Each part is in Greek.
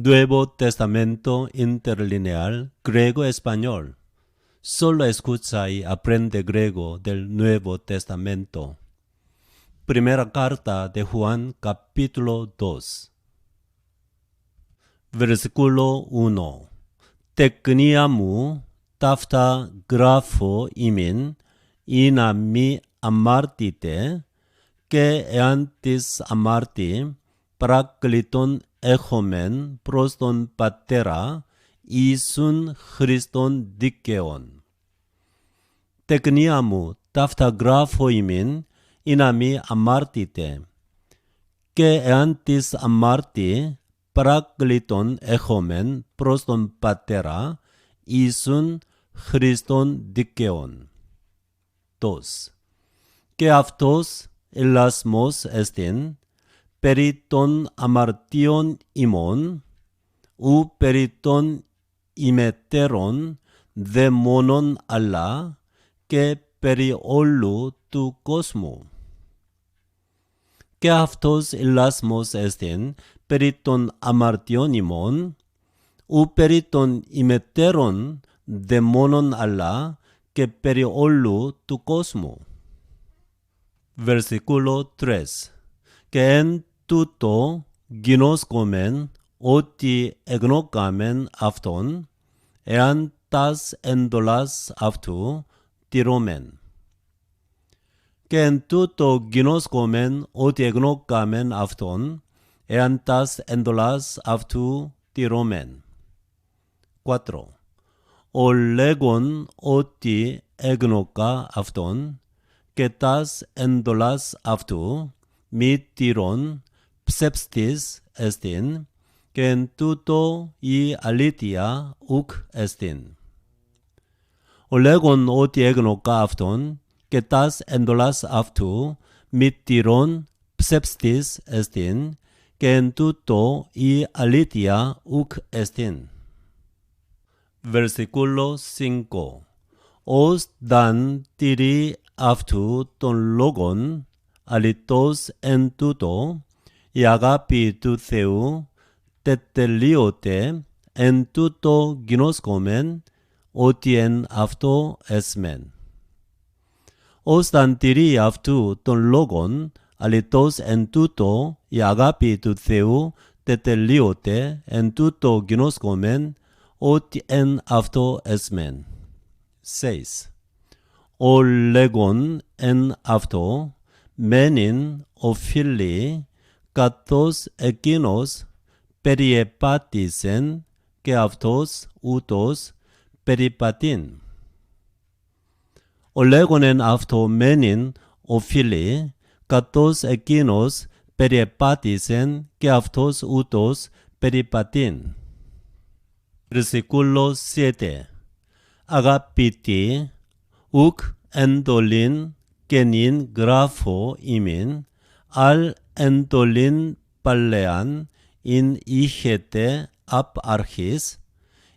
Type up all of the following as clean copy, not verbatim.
Nuevo Testamento Interlineal Griego-Español. Solo escucha y aprende griego del Nuevo Testamento. Primera carta de Juan, capítulo 2. Versículo 1. Τεκνία ταύτα γράφω ημίν, ή να μη αμάρτητε, και εάν της αμάρτη, παράκλητον έχομεν προς τον Πατέρα, Ιησούν Χριστόν δίκαιον. Τεκνία μου, ταύτα γράφω ημίν, ή να μη αμάρτητε, και εάν της αμάρτη, παράκλητον έχομεν προς τον Πατέρα, Ιησούν Χριστόν δίκαιον. 2. Και αυτός ελασμός εστιν, περί των αμαρτίων ημών, ου περί των ημετέρων δε μόνον αλλά, και περί όλου του κόσμου. Και αυτός ελασμός εστιν, περί των αμαρτίων ημών, ου περί των ημετέρων δε μόνον αλλά, και περί όλου του κόσμου. Versículo 3. Και εν τούτο γινώσκομεν ότι εγνώκαμεν αυτόν, εάν τας εντολάς αυτού τηρώμεν. Και εν τούτο γινώσκομεν ότι εγνώκαμεν αυτόν, εάν τας εντολάς αυτού τηρώμεν. 4. Ο λέγον ότι εγνώκα αυτόν, και τας εντολάς αυτού μη τηρών ψεύστης εστιν, και εν τούτο η αλήθεια ουκ εστιν. Ο λέγον ότι έγνωκα αυτόν, και τας εντολάς αυτού μη τηρών ψεύστης εστιν, και εν τούτο η αλήθεια ουκ εστιν. Versículo 5. Ως δαν τηρεί αυτού των λόγων, αλητός εν τούτο, η αγάπη του Θεού τετελείωται, εν τούτο γινώσκομεν, ότι εν αυτό εσμεν. Ως δαν τηρεί αυτού των λόγων, αλητός εν τούτο, η αγάπη του Θεού τετελείωται, εν τούτο γινώσκομεν, ότι εν αυτό εσμεν. 6. Ο λέγον εν αυτό μένειν οφείλει, καθώς εκείνος περιεπάτησεν, και αυτός ούτως περιπατήν. Ο λέγον εν αυτό μένειν οφείλει, καθώς εκείνος περιεπάτησεν, και αυτός ούτως περιπατήν. Versículo 7. Αγαπητοί, ουκ εντολήν καινήν γράφω ημίν, αλ εντολήν παλαιάν ειν είχετε απ' αρχής,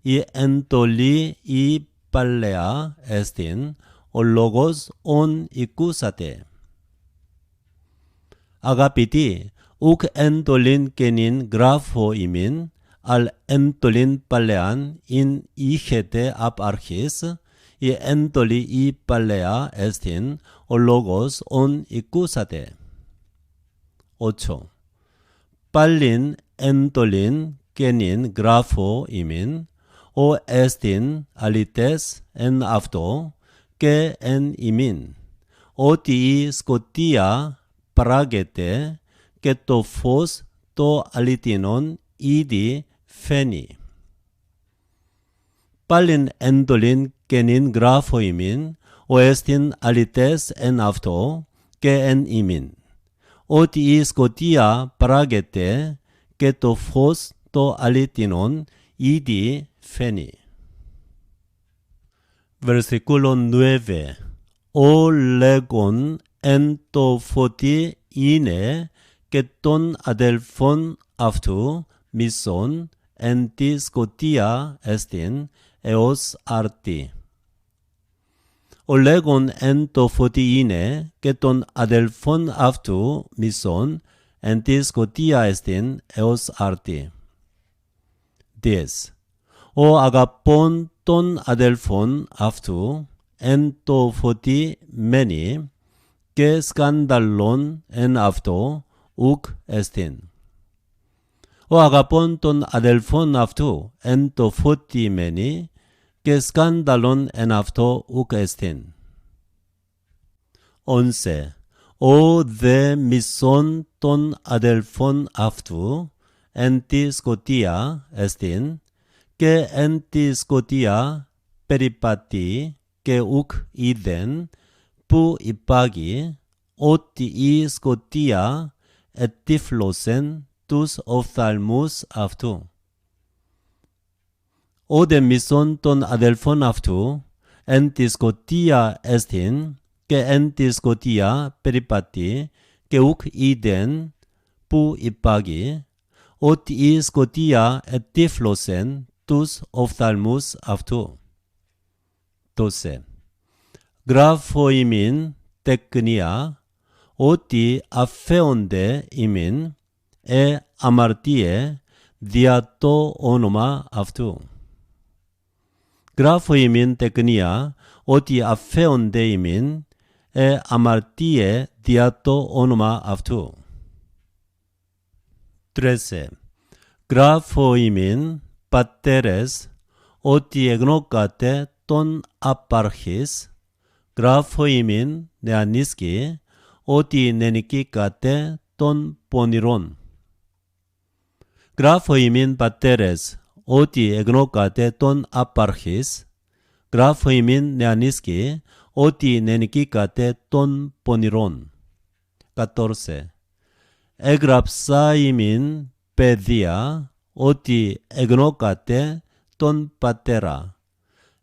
η εντολή η παλαιά εστιν, ο λόγος ον οικούσατε. Αγαπητοί, ουκ εντολήν καινήν γράφω ημίν, αλ εντολήν παλαιάν ειν είχετε απ' αρχής, η εντολή η παλαιά εστιν, ο λόγος ον οικούσατε. 8. Πάλιν εντολήν καινήν γράφω ημίν, ο εστιν αλητές εν αυτό, και εν ημίν, ότι η σκοτία παράγεται, και το φως το αληθινόν ήδη φαίνει. Πάλιν εντολήν καινήν γράφω ημίν, ο εστιν αλητές εν αυτό, και εν ημίν, ότι η σκοτία παράγεται, και το φως το αληθινόν ήδη φαίνει. Versículo 9. Ο λέγον εν το φωτί είναι, και των αδελφών αυτού μισών, εν τη σκοτία εστιν, έως άρτη. Ο λέγον εν το φωτί είναι, και των αδελφών αυτού μισών, εν τη σκοτία εστιν έως άρτη. 10. Ο αγαπών των αδελφών αυτού εν το φωτί μένει και σκανδαλών εν αυτό ουκ εστίν. Ο αγαπών των αδελφών αυτού εν το φωτί μένει και σκανδαλών εν αυτό ουκ εστίν. 11. Ο δε μισών των αδελφών αυτού εν τη σκοτία εστίν και εν τη σκοτία περιπατεί και ουκ είδεν που υπάγει ότι η σκοτία ετύφλωσεν τους οφθαλμούς αυτού. Ο δε μισών των αδελφών αυτού εν τη σκοτία εστίν και εν τη σκοτία περιπατεί και ουκ είδεν που υπάγει ότι η σκοτία ετύφλωσεν τους οφθαλμούς αυτού. 12. Γράφω ημίν τεκνία ότι αφέονται ημίν αμαρτίε δια το όνομα αυτού. Γράφω ημίν τεκνία ότι αφέονται ημίν αμαρτίε δια το όνομα αυτού. 13. Γράφω ημίν πατέρες ότι εγνώκατε τον απάρχης. Γράφω ημίν νεανίσκοι ότι νενικήκατε τον πονηρών. Γράφω ημίν πατέρες ότι εγνώκατε τον απάρχης. Γράφω ημίν νεανίσκοι ότι νενικήκατε τον πονηρών. 14. Έγραψα ημίν παιδεία ότι εγνώκατε τον πατέρα.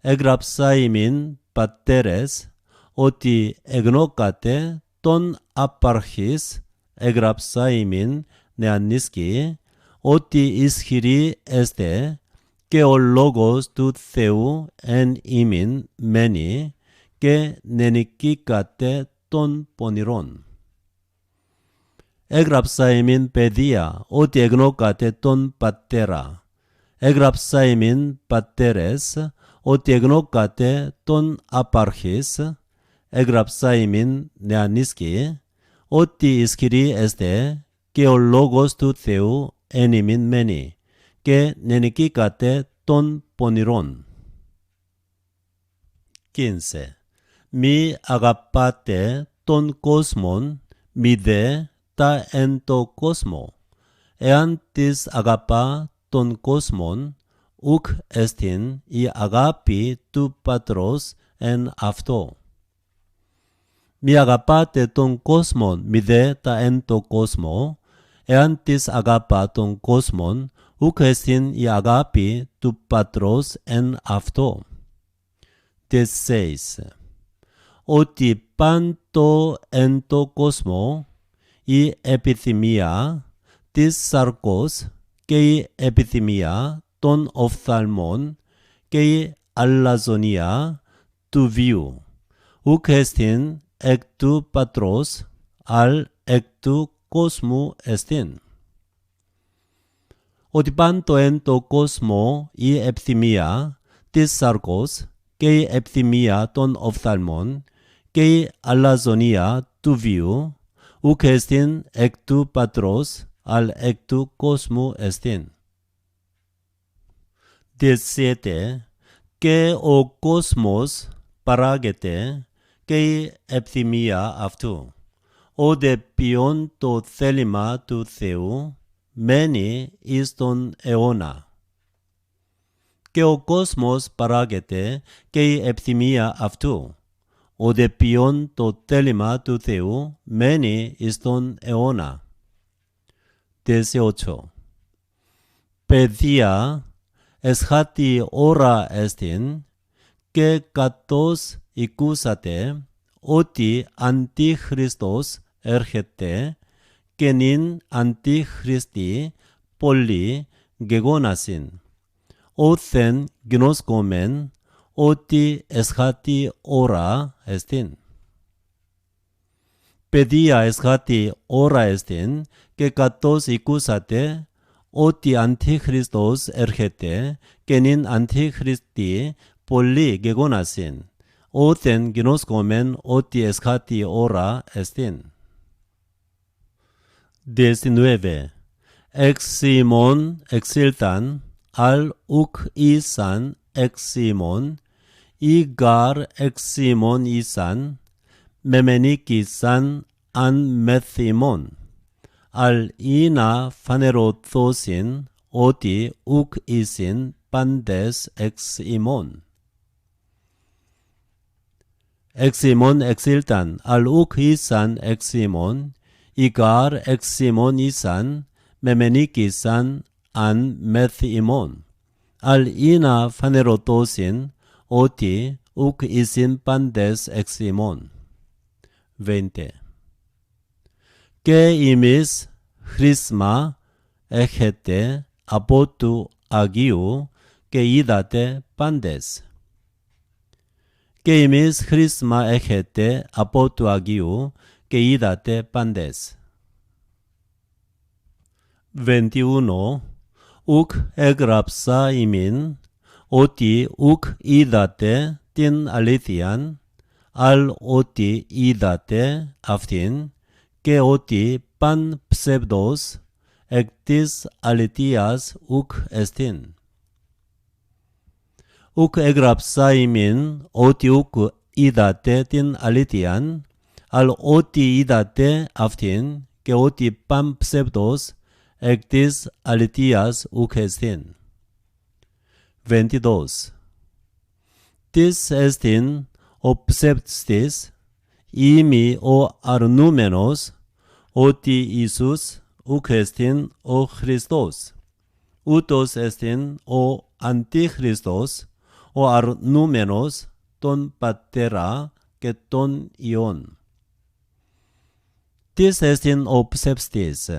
Έγραψα ημίν πατέρες ότι εγνώκατε τον απάρχης. Έγραψα ημίν νεανίσκοι ότι ισχυροί εστε και ο λόγος του Θεού εν ημίν μένει και νενικήκατε των πονηρών. Έγραψα ημίν παιδεία ότι εγνώκατε τον πατέρα. Έγραψα ημίν πατέρες ότι εγνώκατε τον απάρχης. Έγραψα ημίν νεανίσκοι ότι ισχυροί εστε και ο λόγος του Θεού εν ημίν μένει και νενικήκατε των πονηρών. 15. Μη αγαπάτε τον κόσμον, μη δε τα εν το κόσμο. Εάν της αγαπά τον κόσμον, ουκ εστίν η αγάπη του Πατρός εν αυτό. Μη αγαπάτε τον κόσμον, μη δε τα εν το κόσμο. Εάν της αγαπά τον κόσμον, ουκ εστίν η αγάπη του Πατρός εν αυτό. 16. Ότι πάντο εν το κόσμο η επιθυμία της σαρκός και η επιθυμία των οφθαλμών και η αλαζονία του βίου, ουκ εστίν εκ του Πατρός, αλ εκ του κόσμου εστίν. Ότι πάντο εν το κόσμο η επιθυμία της σαρκός και η επιθυμία των οφθαλμών και η αλαζονία του βίου, ουκ εστίν εκ του Πατρός, αλ εκ του κόσμου εστίν. 17. Και ο κόσμος παράγεται και η επιθυμία αυτού. Ο δε ποιον το θέλημα του Θεού μένει εις τον αιώνα. Και ο κόσμος παράγεται και η επιθυμία αυτού. Ο δε ποιον το θέλημα του Θεού μένει εις τον αιώνα. 18. Παιδεία, εσχάτη ώρα εστίν, και καθώς οικούσατε ότι Αντίχριστος έρχεται και νυν Αντίχριστοι πολλοί γεγονάσιν. Όθεν γνώσκομεν ότι εσχάτη ώρα εστίν. Παιδεία εσχάτη ώρα εστίν και καθώς οικούσατε ότι αντίχριστος έρχεται και νυν αντίχριστη πολλοί γεγονάσιν, όθεν γινώσκομεν ότι εσχάτη ώρα εστίν. 19. Εξ ημών εξήλθαν, αλ ουκ ήσαν εξ ημών, ή γαρ εξ ημών ήσαν, μεμενίκησαν αν μεθ ημών, αλ ήνα φανερωθώσιν ότι ουκ ήσιν πάντες εξ ημών. Εξ ημών εξήλθαν, αλ ουκ ήσαν εξ ημών, ή γαρ εξ ημών ήσαν, μεμενίκησαν αν μεθ ημών, αλ ήνα φανερωθώσιν ότι ουκ ήσιν πάντες εξ ημών. 20. Και ημείς χρήσμα έχετε από του Αγίου και είδατε πάντες. Και ημείς χρήσμα έχετε από του Αγίου και είδατε πάντες. 21. Ουκ έγραψα ημίν ότι ουκ είδατε την αλήθειαν, αλ ότι είδατε αυτήν και ότι παν ψεύδος εκ της αληθείας ουκ εστίν. Ουκ έγραψα ημίν ότι ουκ είδατε την αλήθειαν, αλ ότι είδατε αυτήν και ότι παν ψεύδος εκ της αληθείας ουκ εστίν. 22. Τις εστίν ο ψεύτης, ημί ο αρνούμενος, ότι Ιησούς ουκ εστίν ο Χριστός. Ούτως εστίν ο αντίχριστος, ο αρνούμενος τον Πατέρα και τον Υιόν. Τις εστίν ο ψεύτης,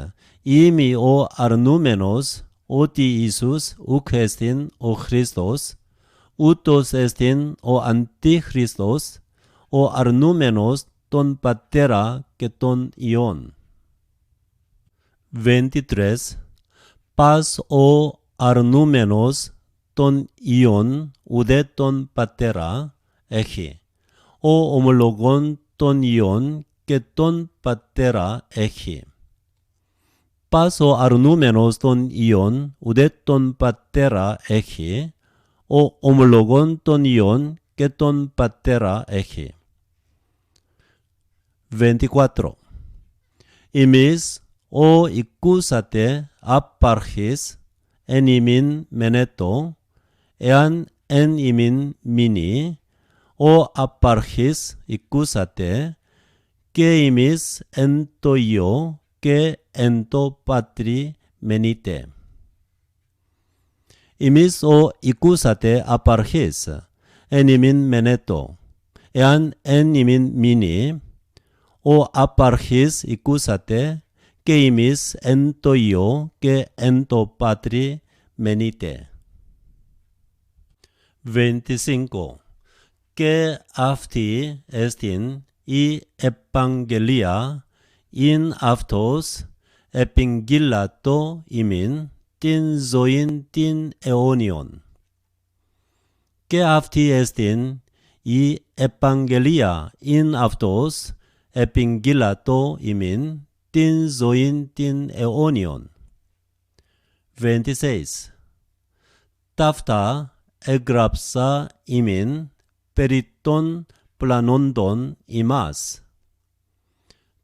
ημί ο αρνούμενος, ότι Ιησούς ουκ εστίν ο Χριστός, ούτως εστίν ο αντίχριστος, ο αρνούμενος τον Πατέρα και τον Υιόν. 23. Πας ο αρνούμενος τον Υιόν ουδέ τον Πατέρα έχει, ο ομολογών τον Υιόν και τον Πατέρα έχει. Πας ο αρνούμενος τον Υιόν ουδέ τον Πατέρα έχει, ο ομολογών τον Υιόν και τον Πατέρα έχει. 24. Εμείς ο οικούσατε απάρχης εν ημίν μενέτο, εάν εν ημίν μείνει, ο απάρχης οικούσατε, και εμείς εν το Υιό και εν το Πατρί μενείτε. Εμείς ο οικούσατε απάρχης εν ημίν μενέτο, εάν εν ημίν μείνει, ο απάρχης οικούσατε, και εμείς εν το Υιό και εν το Πατρί μενείτε. 25. Και αυτή εστίν η επαγγελία, ειν αυτός επηγγείλατο ημίν την ζωήν την αιώνιον. Και αυτή εστίν η επαγγελία, ειν αυτός επηγγείλατο ημίν την ζωήν την αιώνιον. 26. Ταύτα έγραψα ημίν περί των πλανόντων ημάς.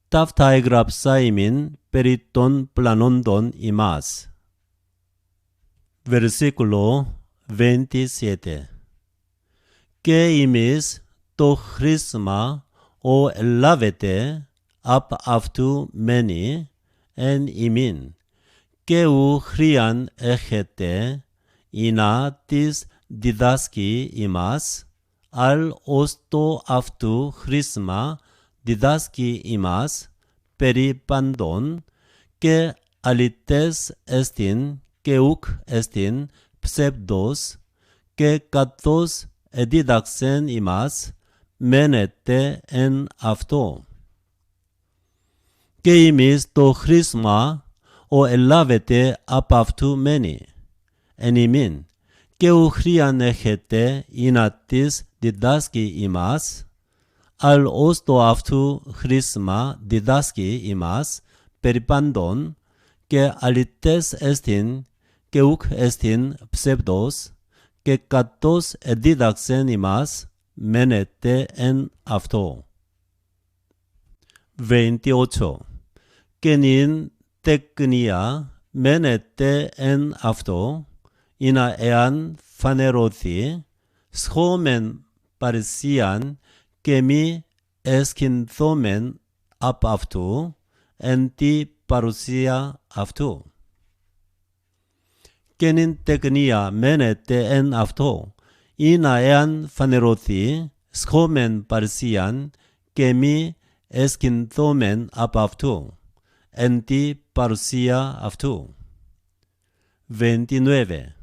Ταύτα έγραψα ημίν περί των πλανόντων ημάς. Βερσίκουλο 27. Και εμείς το χρήσμα ο ελάβετε απ' αυτού μένει εν ημίν, και ου χρειαν έχετε, εινά της διδάσκει ημάς, αλ ως το αυτού χρήσμα διδάσκει ημάς περί παντών, και αληθές εστίν και ουκ εστίν ψεύδος, και καθώς εδίδαξεν ημάς, μένετε εν αυτό. Και εμείς το χρήσμα o ελάβετε απ' αυτού μένει. Εν ημίν, και ου χρείαν έχετε να της διδάσκει ημάς, αλ ως το αυτού χρήσμα διδάσκει ημάς περί πάντων, και αληθές εστιν και ουκ εστιν ψεύδος, και κατός εδίδαξεν ημάς μένετε εν αυτό. 28. Και νυν τεκνία μένετε εν αυτό, εινά εάν φανερωθεί, σχόμεν παρησίαν και μη εσκυνθόμεν απ' αυτού, εν τη παρουσία αυτού. Και νυν τεκνία μένετε εν αυτό, εινά εάν φανερωθεί, σχόμεν παρησίαν και μη εσκυνθόμεν απ' αυτού, εν τη παρουσία αυτού. 29.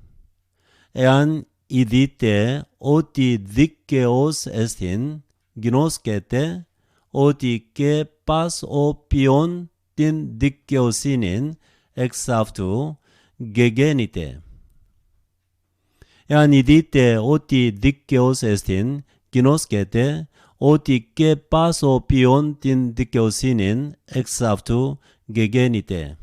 Εάν ειδείτε ότι δίκαιος εστιν, γινώσκετε ότι και πας ο ποιον την δικαιοσύνην εξ αυτού γεγέννηται. Εάν ειδείτε ότι δίκαιος εστιν, γινώσκετε ότι και πας ο ποιον την δικαιοσύνην εξ αυτού γεγέννηται.